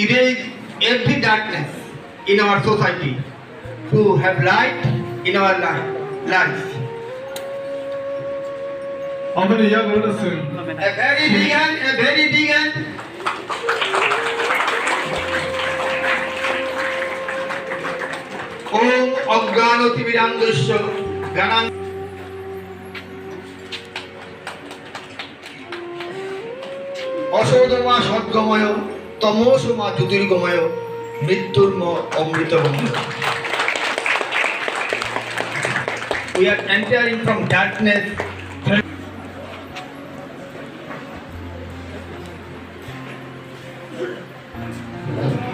erase every darkness in our society, to have light in our lives. How many young leaders? A very big hand. Om Ajnanotimirandasya Ganan. অসৌধমা সদ্গময় তমোসমা Jyotirgamay মৃত্যুর্ম অমৃতগময়. We are entering from darkness.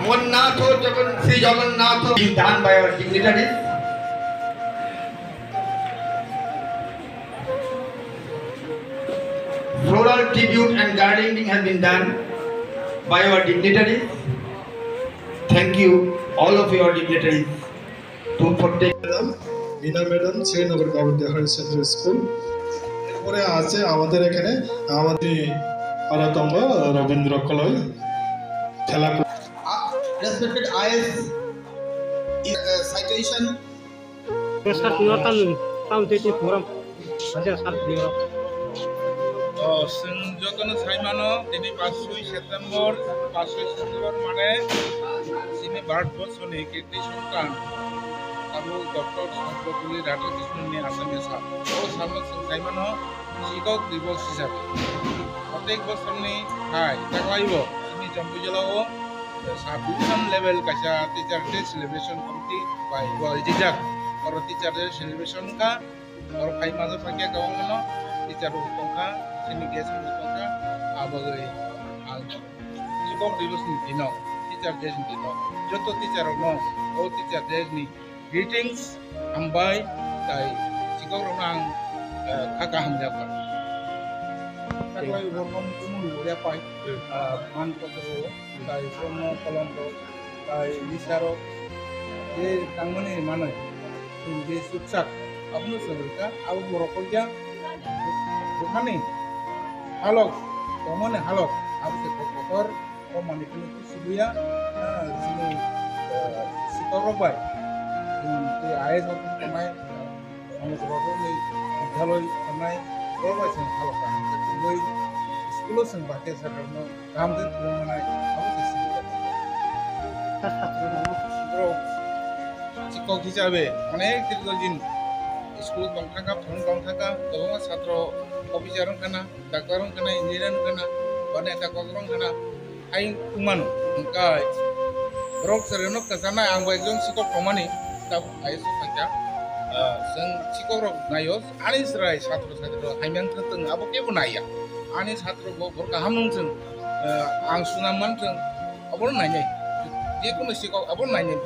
Monnath Sri Jagannath is done by our dignitaries. Floral tribute and garlanding has been done by our dignitaries. Thank you, all of your dignitaries, to protect them. Ina Madam, Srinagar Government High Secondary School. এরপরে আছে আমাদের এখানে আমাদের আরাতঙ্গ Rabindra college খেলা. Respected IS citation. যখন সাইমানো তিনি 5 September মানে তিনি ভারতবর্ষনি কীর্তি সন্তান আবু ডক্টর সর্বপল্লী রাধাকৃষ্ণনি আসামে সাইমানো শিক্ষক দিবস হিসাবে প্রত্যেক বছরনি হাই দেখাইব তিনি জম্মু জেলাও সাবডিভিশন লেভেল কাইসা teacher day celebration committee by জিজাক और टीचर डे सेलिब्रेशन का और फाइ माजे फाके गावनो टीचर उतंका सिनि गेस उतंका आबगै शिक्षक दिवस नि दिनो टीचर डे नि दिनो जतो टीचर नो ओ टीचर डे नि ग्रीटिंग्स हामबाय ताई शिक्षक रनां खाका हामजाबा साकलाय बरगम कुमु या पाइ मान पत्र ताई ब्रह्म कलंक ताई निसारो जे तांमनि माने ini sukses, apa nu sebenarnya? Aku berokoknya, bukan nih, halok, kamu halok, aku sekotor, kamu itu sebuah, sini sikorobai, ini ayat aku kemai, kamu berokok nih, haloi kemai, berapa sih halok kan? Tapi sekolah sih pakai sekarang, kamu tuh belum mana, aku sesuatu. Bro. শিক্ষক হিসাবে অনেক দীর্ঘদিন school বং থাকা phone বং থাকা গোबां ছাত্র officer কানা doctor কানা engineer কানা বানে তা কগ্রং কানা আই উমানো ওংকাই রক সেরেনো কাজানা आंबो একজন শিক্ষক প্রমাণি তা আইসো ফাকা जों শিক্ষক রক নাইও আনি সরাই ছাত্র ছাত্রী হাইমান থং আবো কেবো নাইয়া আনি ছাত্র বরকা হামং जों आं सुनामान जों আবো নাইনাই যে কোনো শিক্ষক আবো নাইনাই.